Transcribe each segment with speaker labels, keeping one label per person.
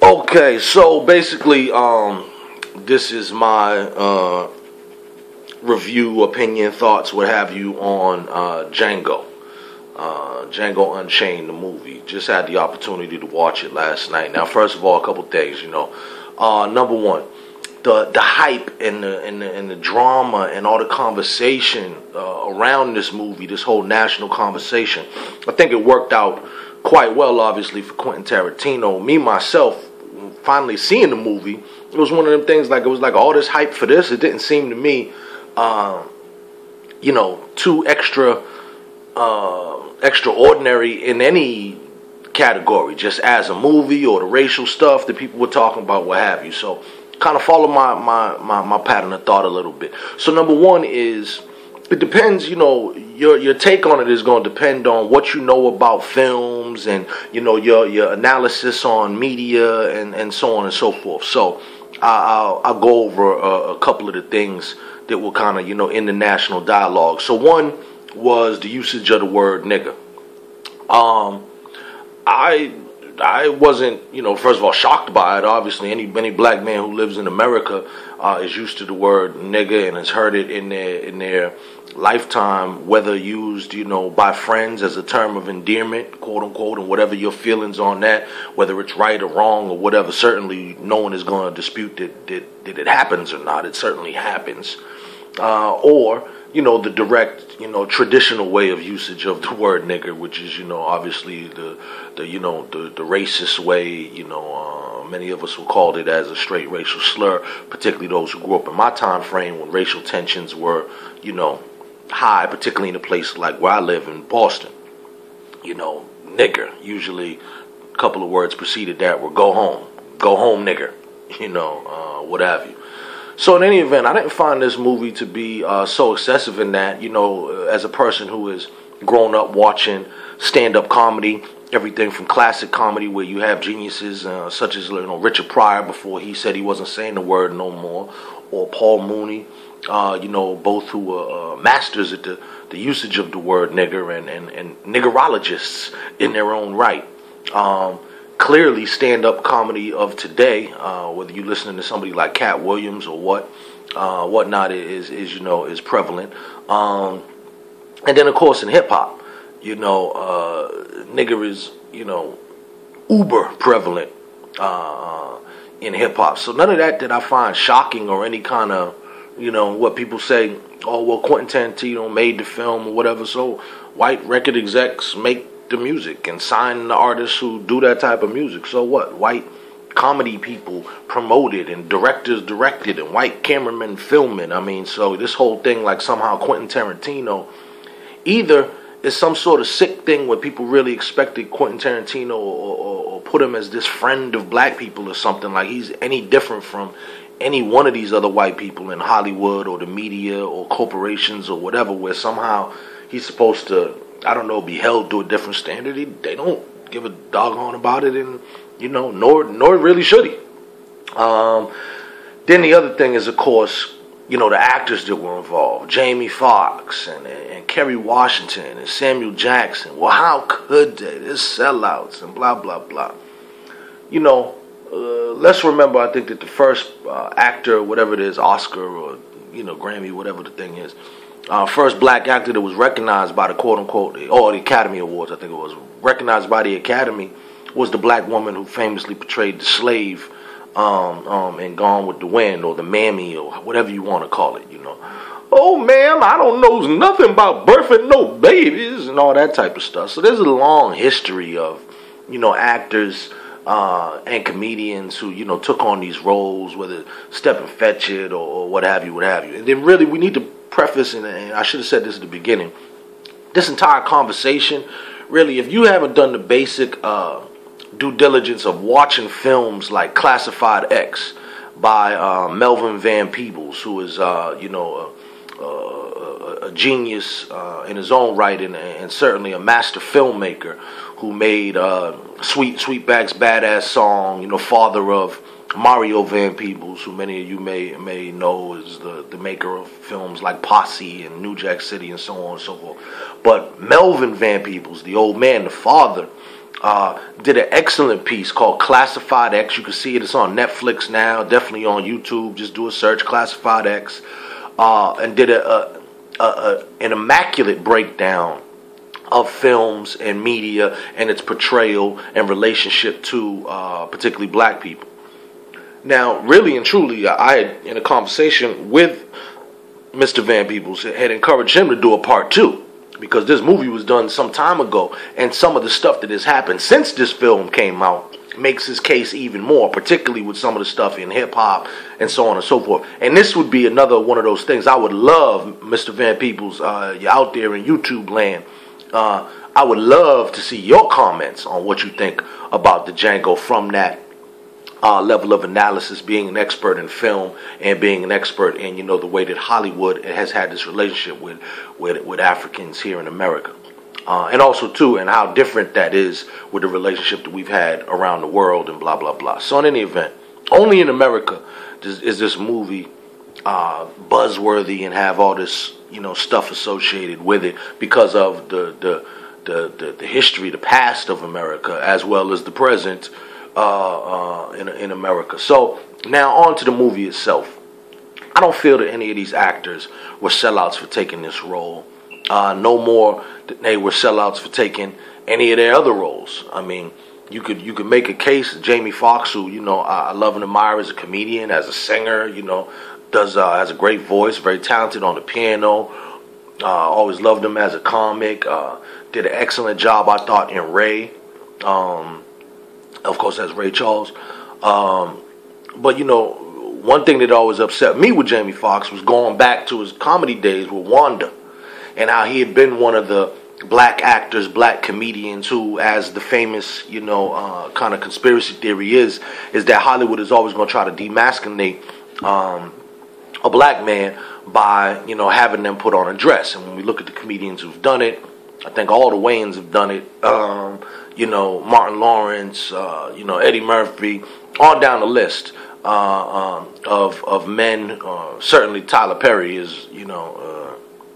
Speaker 1: Okay, so basically, this is my review, opinion, thoughts, what have you on Django Unchained, the movie. Just had the opportunity to watch it last night. Now, first of all, a couple things, Number one, the hype and the drama and all the conversation around this movie, this whole national conversation. I think it worked out quite well, obviously, for Quentin Tarantino. Me myself, finally seeing the movie, it was one of them things. Like, it was like all this hype for this. It didn't seem to me, too extraordinary in any category, just as a movie or the racial stuff that people were talking about, what have you. So kind of follow my pattern of thought a little bit. So number one is, it depends, your take on it is going to depend on what you know about films and, your analysis on media and so on and so forth. So I'll go over a couple of the things that were kind of, in the national dialogue. So one was the usage of the word nigga. I wasn't, first of all, shocked by it. Obviously, any black man who lives in America is used to the word nigga and has heard it in their lifetime, whether used, by friends as a term of endearment, quote unquote, and whatever your feelings on that, whether it's right or wrong or whatever. Certainly, no one is going to dispute that it happens or not. It certainly happens. Or the direct, traditional way of usage of the word nigger, which is, obviously the racist way, many of us will call it as a straight racial slur, particularly those who grew up in my time frame when racial tensions were, high, particularly in a place like where I live in Boston. Nigger, usually a couple of words preceded that were go home nigger, what have you. So in any event, I didn't find this movie to be so excessive in that, as a person who has grown up watching stand-up comedy, everything from classic comedy where you have geniuses such as Richard Pryor before he said he wasn't saying the word no more, or Paul Mooney, both who were masters at the usage of the word nigger and niggerologists in their own right. Clearly, stand-up comedy of today, whether you're listening to somebody like Cat Williams or whatnot, is prevalent. And then, of course, in hip-hop, nigger is, uber prevalent in hip-hop. So none of that did I find shocking or any kind of, what people say, oh, well, Quentin Tarantino made the film or whatever, so white record execs make the music and sign the artists who do that type of music. So what? White comedy people promoted and directors directed and white cameramen filming. I mean, so this whole thing, like somehow Quentin Tarantino either is some sort of sick thing where people really expected Quentin Tarantino or put him as this friend of black people or something, like he's any different from any one of these other white people in Hollywood or the media or corporations or whatever, where somehow he's supposed to, I don't know, be held to a different standard. They don't give a doggone about it, and nor really should he. Then the other thing is, of course, the actors that were involved, Jamie Foxx and Kerry Washington and Samuel Jackson. Well, how could they? They're sellouts and blah blah blah. Let's remember, I think that the first actor, whatever it is, Oscar or Grammy, whatever the thing is. First black actor that was recognized by the quote-unquote, or the Academy Awards, I think it was, recognized by the Academy, was the black woman who famously portrayed the slave in Gone with the Wind, or the mammy, or whatever you want to call it, Oh, ma'am, I don't know nothing about birthing no babies, and all that type of stuff. So there's a long history of, actors and comedians who, took on these roles, whether Stepin Fetchit or what have you. And then really we need to preface, and I should have said this at the beginning, this entire conversation, really, if you haven't done the basic due diligence of watching films like Classified X by Melvin Van Peebles, who is, a genius in his own right and certainly a master filmmaker who made Sweetback's Badass Song, father of Mario Van Peebles, who many of you may know is the maker of films like Posse and New Jack City and so on and so forth. But Melvin Van Peebles, the old man, the father, did an excellent piece called Classified X. You can see it. It's on Netflix now. Definitely on YouTube. Just do a search, Classified X, and did an immaculate breakdown of films and media and its portrayal and relationship to particularly black people. Now, really and truly, I had, in a conversation with Mr. Van Peebles, had encouraged him to do a part 2. Because this movie was done some time ago, and some of the stuff that has happened since this film came out makes his case even more, particularly with some of the stuff in hip-hop and so on and so forth. And this would be another one of those things. I would love, Mr. Van Peebles, you're out there in YouTube land, I would love to see your comments on what you think about the Django from that level of analysis, being an expert in film and being an expert in, the way that Hollywood has had this relationship with Africans here in America. And also, too, and how different that is with the relationship that we've had around the world and blah, blah, blah. So in any event, only in America is this movie buzzworthy and have all this, stuff associated with it because of the history, the past of America, as well as the present in America. So now on to the movie itself. I don't feel that any of these actors were sellouts for taking this role. No more than they were sellouts for taking any of their other roles. I mean, you could make a case. Jamie Foxx, who I love and admire as a comedian, as a singer, has a great voice, very talented on the piano. Always loved him as a comic. Did an excellent job, I thought, in Ray. Of course, as Ray Charles. But, one thing that always upset me with Jamie Foxx was going back to his comedy days with Wanda and how he had been one of the black actors, black comedians who, as the famous, kind of conspiracy theory is that Hollywood is always going to try to demasculate a black man by, having them put on a dress. And when we look at the comedians who've done it, I think all the Wayans have done it. Martin Lawrence, Eddie Murphy, on down the list of men. Certainly Tyler Perry is,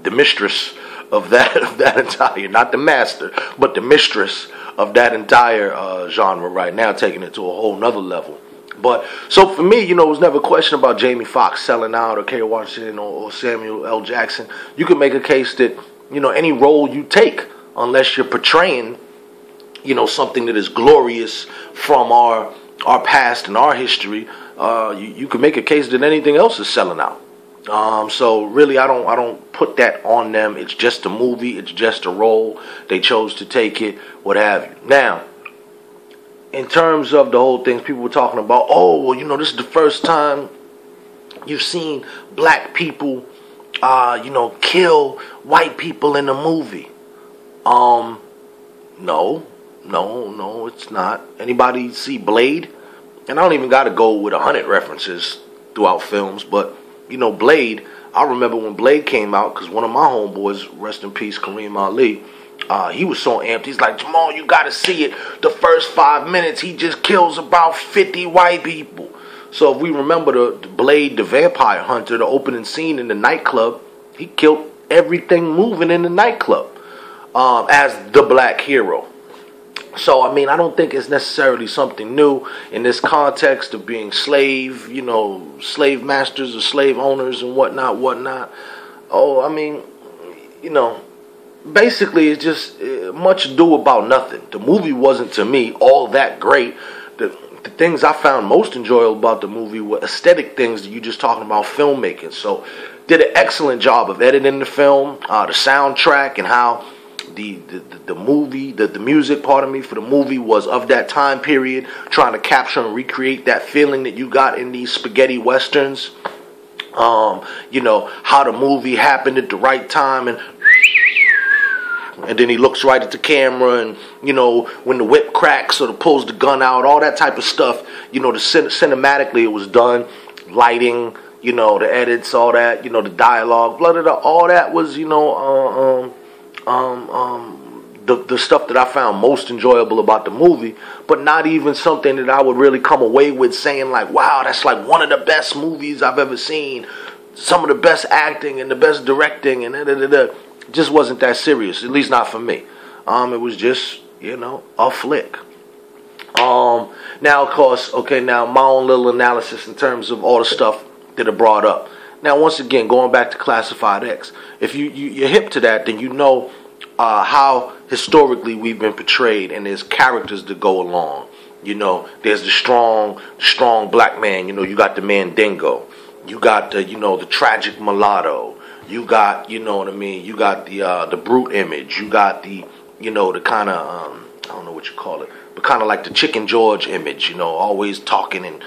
Speaker 1: the mistress of that entire, not the master, but the mistress of that entire genre right now, taking it to a whole nother level. But so for me, it was never a question about Jamie Foxx selling out or Kerry Washington or Samuel L. Jackson. You can make a case that, any role you take, unless you're portraying, something that is glorious from our past and our history, you can make a case that anything else is selling out. So really, I don't put that on them. It's just a movie. It's just a role. They chose to take it, what have you. Now, in terms of the whole things people were talking about, this is the first time you've seen black people, kill white people in a movie. No, it's not. Anybody see Blade? And I don't even got to go with 100 references throughout films, but, Blade, I remember when Blade came out, because one of my homeboys, rest in peace, Kareem Ali, he was so amped. He's like, Jamal, you got to see it. The first 5 minutes, he just kills about 50 white people. So if we remember the Blade, the vampire hunter, the opening scene in the nightclub, he killed everything moving in the nightclub as the black hero. So, I don't think it's necessarily something new in this context of being slave masters or slave owners and whatnot. Basically it's just much ado about nothing. The movie wasn't, to me, all that great. The things I found most enjoyable about the movie were aesthetic things that you just talking about filmmaking. So, did an excellent job of editing the film, the soundtrack, and how the movie, the music, for the movie was of that time period, trying to capture and recreate that feeling that you got in these spaghetti westerns. How the movie happened at the right time, and then he looks right at the camera, and when the whip cracks or pulls the gun out, all that type of stuff. Cinematically it was done, lighting, the edits, all that, the dialogue, blah, blah, blah, all that was, the stuff that I found most enjoyable about the movie, but not even something that I would really come away with saying like, wow, that's like one of the best movies I've ever seen. Some of the best acting and the best directing and It just wasn't that serious, at least not for me. It was just a flick. Now, of course, okay, now my own little analysis in terms of all the stuff that are brought up. Now, once again, going back to Classified X, if you're hip to that, then you know how historically we've been portrayed, and there's characters that go along. There's the strong black man. You got the Mandingo. You got the tragic mulatto. You got, you got the brute image. You got the kind of, I don't know what you call it, but kind of like the Chicken George image, always talking and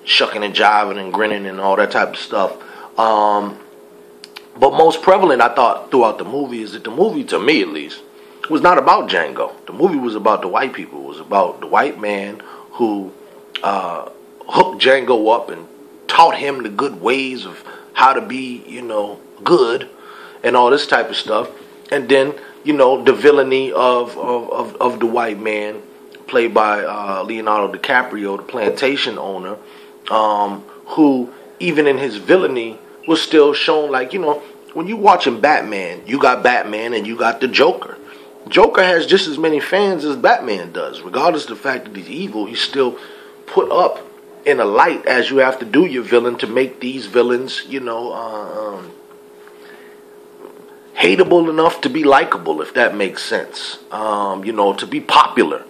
Speaker 1: shucking and jiving and grinning and all that type of stuff. But most prevalent, I thought, throughout the movie is that the movie, to me at least, was not about Django. The movie was about the white people. It was about the white man who hooked Django up and taught him the good ways of how to be, good and all this type of stuff. And then, the villainy of the white man, played by Leonardo DiCaprio, the plantation owner, who, even in his villainy, was still shown like, when you watching Batman, you got Batman and you got the Joker. Joker has just as many fans as Batman does. Regardless of the fact that he's evil, he's still put up in a light as you have to do your villain to make these villains, hateable enough to be likable, if that makes sense. To be popular.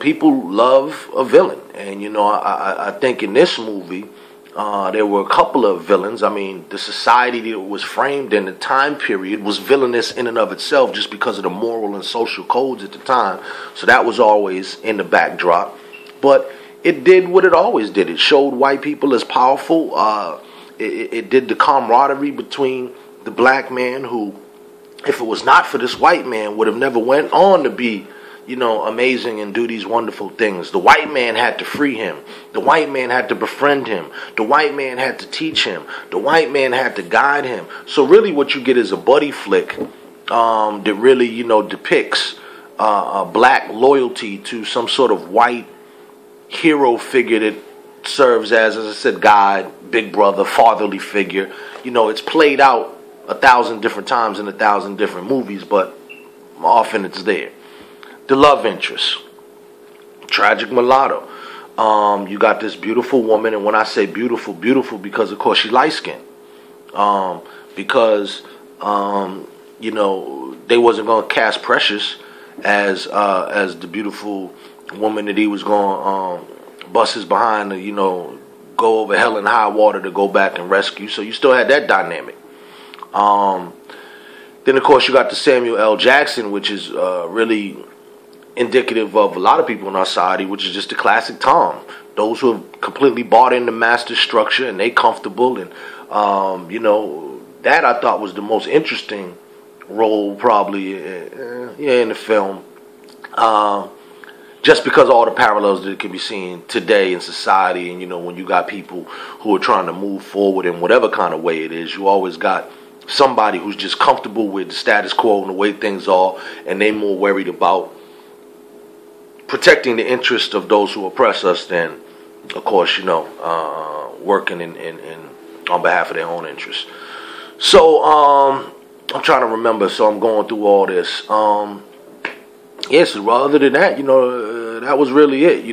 Speaker 1: People love a villain. And, I think in this movie, there were a couple of villains. I mean, the society that was framed in the time period was villainous in and of itself just because of the moral and social codes at the time. So that was always in the backdrop. But it did what it always did. It showed white people as powerful. It did the camaraderie between the black man who, if it was not for this white man, would have never went on to be, amazing and do these wonderful things. The white man had to free him. The white man had to befriend him. The white man had to teach him. The white man had to guide him. So really what you get is a buddy flick that really, depicts black loyalty to some sort of white hero figure that serves as I said, guide, big brother, fatherly figure. It's played out 1,000 different times in 1,000 different movies, but often it's there. The love interest, tragic mulatto. You got this beautiful woman, and when I say beautiful, beautiful because of course she's light skinned. Because they wasn't gonna cast Precious as the beautiful woman that he was gonna bust his behind to go over hell and high water to go back and rescue. So you still had that dynamic. Then of course you got the Samuel L. Jackson, which is really indicative of a lot of people in our society, which is just the classic Tom. Those who have completely bought into master structure and they comfortable, and that I thought was the most interesting role probably in the film. Just because of all the parallels that can be seen today in society, and when you got people who are trying to move forward in whatever kind of way it is, you always got somebody who's just comfortable with the status quo and the way things are, and they more worried about protecting the interest of those who oppress us than, of course, working in on behalf of their own interests. So I'm trying to remember, so I'm going through all this. Yes, other than that, that was really it.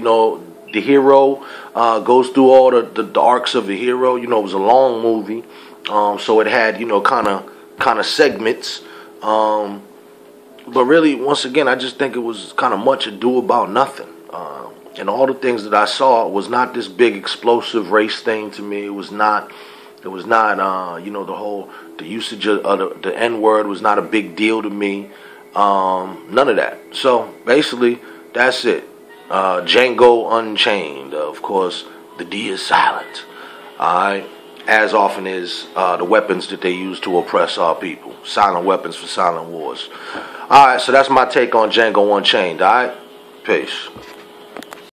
Speaker 1: The hero goes through all the arcs of the hero. It was a long movie, so it had kind of segments. But really, once again, I just think it was kind of much ado about nothing. And all the things that I saw was not this big explosive race thing to me. It was not. The usage of the N-word was not a big deal to me. None of that. So basically, that's it. Django Unchained. Of course, the D is silent. Alright. As often is the weapons that they use to oppress our people. Silent weapons for silent wars. Alright, so that's my take on Django Unchained. Alright? Peace.